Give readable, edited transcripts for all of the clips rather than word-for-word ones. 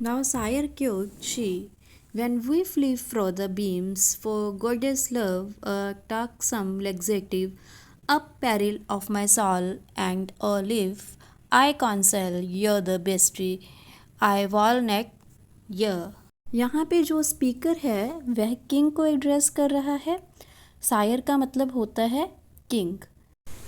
Now sire killed she, when we flee from the beams, for goddess love, a darksome laxative, up peril of my soul, and live, I counsel you the bestie, I walnut ये यहाँ पे जो speaker है वह king को address कर रहा है। सायर का मतलब होता है किंग।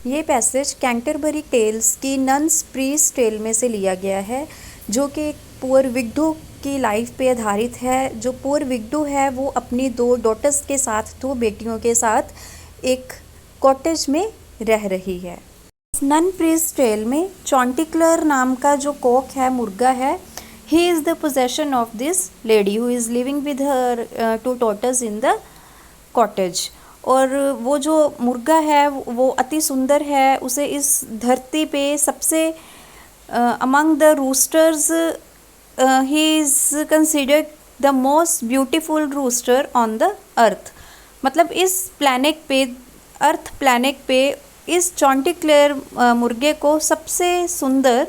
ये पैसेज कैंटरबरी टेल्स की नन्स प्रीस्ट टेल में से लिया गया है, जो कि एक पुअर विडो की लाइफ पे आधारित है। जो पुअर विडो है वो अपनी दो डॉटर्स के साथ, दो बेटियों के साथ एक कॉटेज में रह रही है। नन प्रीस्ट टेल में चॉन्टिक्लर नाम का जो कॉक है, मुर्गा है, he is the possession of this lady who is living with her two daughters in the cottage। और वो जो मुर्गा है वो अति सुंदर है, उसे इस धरती पे सबसे among the roosters he is considered the most beautiful rooster on the earth। मतलब इस प्लैनेट पे, अर्थ प्लैनेट पे इस चॉन्टिक्लेयर मुर्गे को सबसे सुंदर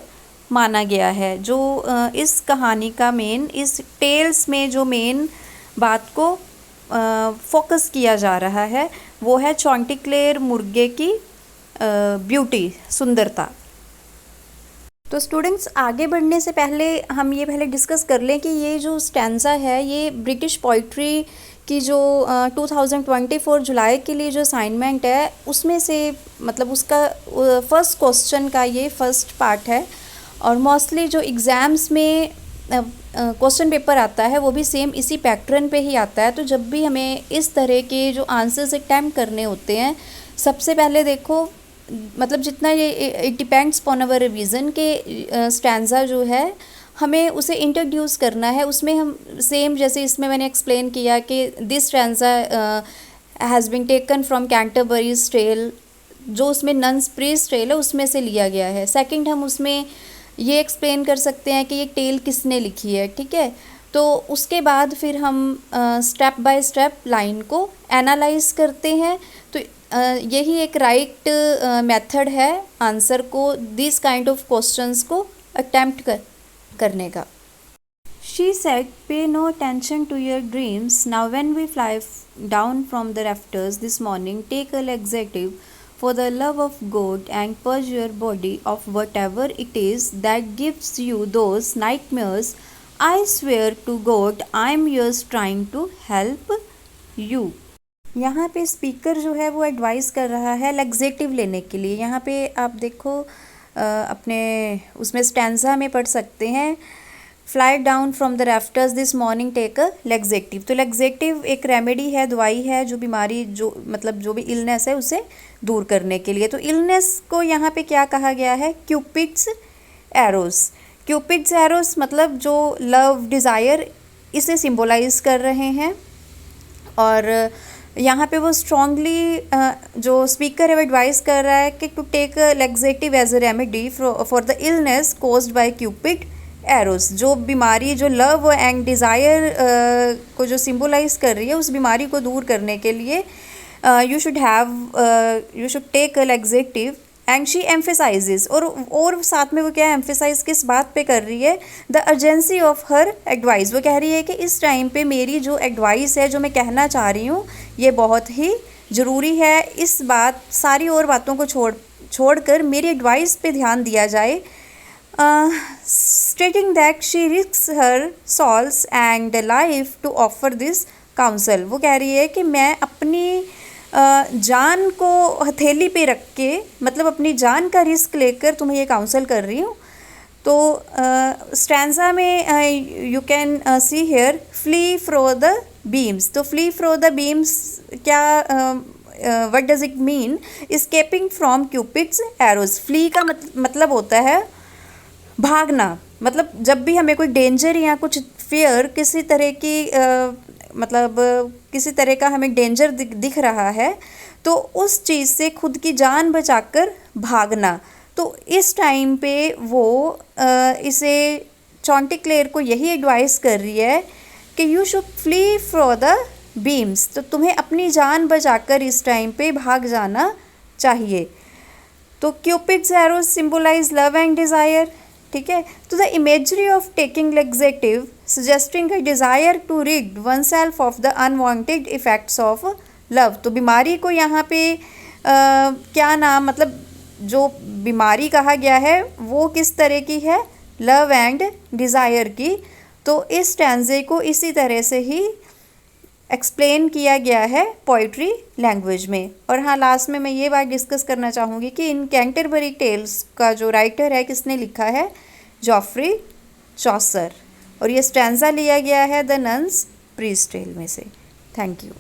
माना गया है। जो इस कहानी का मेन, इस टेल्स में जो मेन बात को फोकस किया जा रहा है वो है चॉन्टिक्लेयर मुर्गे की ब्यूटी, सुंदरता। तो स्टूडेंट्स, आगे बढ़ने से पहले हम ये पहले डिस्कस कर लें कि ये जो स्टैंजा है ये ब्रिटिश पोइट्री की जो 2024 जुलाई के लिए जो असाइनमेंट है उसमें से, मतलब उसका फर्स्ट क्वेश्चन का ये फर्स्ट पार्ट है। और मोस्टली जो एग्ज़ाम्स में क्वेश्चन पेपर आता है वो भी सेम इसी पैटर्न पे ही आता है। तो जब भी हमें इस तरह के जो आंसर्स अटैम्प्ट करने होते हैं, सबसे पहले देखो, मतलब जितना ये it depends upon our revision के स्टैंजा जो है हमें उसे इंट्रोड्यूस करना है। उसमें हम सेम जैसे इसमें मैंने एक्सप्लेन किया कि this stanza has been taken from Canterbury's tale, जो उसमें नन्स प्रीस्ट टेल है उसमें से लिया गया है। सेकंड, हम उसमें ये एक्सप्लेन कर सकते हैं कि ये टेल किसने लिखी है, ठीक है। तो उसके बाद फिर हम स्टेप बाय स्टेप लाइन को एनालाइज करते हैं। तो यही एक राइट मेथड है आंसर को, दिस काइंड ऑफ क्वेश्चंस को अटेम्प्ट करने का। She said, pay no attention to your dreams. Now when we fly down from the rafters this morning, take a laxative for the love of God and purge your body of whatever it is that gives you those nightmares. I swear to God, I am yours trying to help you। यहाँ पे speaker जो है वो advice कर रहा है laxative लेने के लिए। यहाँ पे आप देखो अपने उसमें स्टैंजा में पढ़ सकते हैं, fly down from the rafters this morning take a laxative. तो लैक्सेटिव एक रेमेडी है, दवाई है, जो बीमारी, जो मतलब जो भी इलनेस है उसे दूर करने के लिए। तो इलनेस को यहाँ पे क्या कहा गया है? Cupids arrows. क्यूपिड्स एरोस मतलब जो लव, डिज़ायर, इसे सिम्बोलाइज कर रहे हैं। और यहाँ पे वो स्ट्रॉन्गली जो स्पीकर है वो एडवाइस कर रहा है कि to take laxative as a remedy for the illness caused by Cupid arrows. जो बीमारी, जो लव एंड डिज़ायर को जो सिम्बोलाइज कर रही है, उस बीमारी को दूर करने के लिए you should take a laxative. And she emphasises, और साथ में वो क्या एम्फेसाइज किस बात पे कर रही है? The urgency of her advice. वो कह रही है कि इस टाइम पे मेरी जो एडवाइस है, जो मैं कहना चाह रही हूँ, ये बहुत ही ज़रूरी है। इस बात, सारी और बातों को छोड़कर मेरी एडवाइस पे ध्यान दिया जाए। Stating that she risks her souls and life to offer this counsel. वो कह रही है कि मैं अपनी जान को हथेली पे रख के, मतलब अपनी जान का रिस्क लेकर तुम्हें ये काउंसल कर रही हूँ। तो स्टैंजा में you can see here flee fro the beams. तो फ्ली फ्रो द बीम्स क्या, what does it mean? Escaping from Cupid's arrows. Flee का मतलब होता है भागना। मतलब जब भी हमें कोई डेंजर या कुछ फियर, किसी तरह की मतलब किसी तरह का हमें डेंजर दिख रहा है, तो उस चीज़ से खुद की जान बचाकर भागना। तो इस टाइम पे वो इसे चॉन्टिक्लेयर को यही एडवाइस कर रही है कि you should flee from the beams. तो तुम्हें अपनी जान बचाकर इस टाइम पे भाग जाना चाहिए। तो Cupid's arrows symbolise love and desire. ठीक है। तो the imagery of taking laxative suggesting a desire to rid oneself of the unwanted effects of love. तो बीमारी को यहाँ पे क्या नाम, मतलब जो बीमारी कहा गया है वो किस तरह की है, लव एंड डिज़ायर की। तो इस स्टैंजे को इसी तरह से ही एक्सप्लेन किया गया है पोइट्री लैंग्वेज में। और हाँ, लास्ट में मैं ये बात डिस्कस करना चाहूँगी कि इन कैंटरबरी टेल्स का जो राइटर है, किसने लिखा है, जॉफ्री चॉसर। और ये स्टैंजा लिया गया है द नन्स प्रीस्ट टेल में से। Thank you.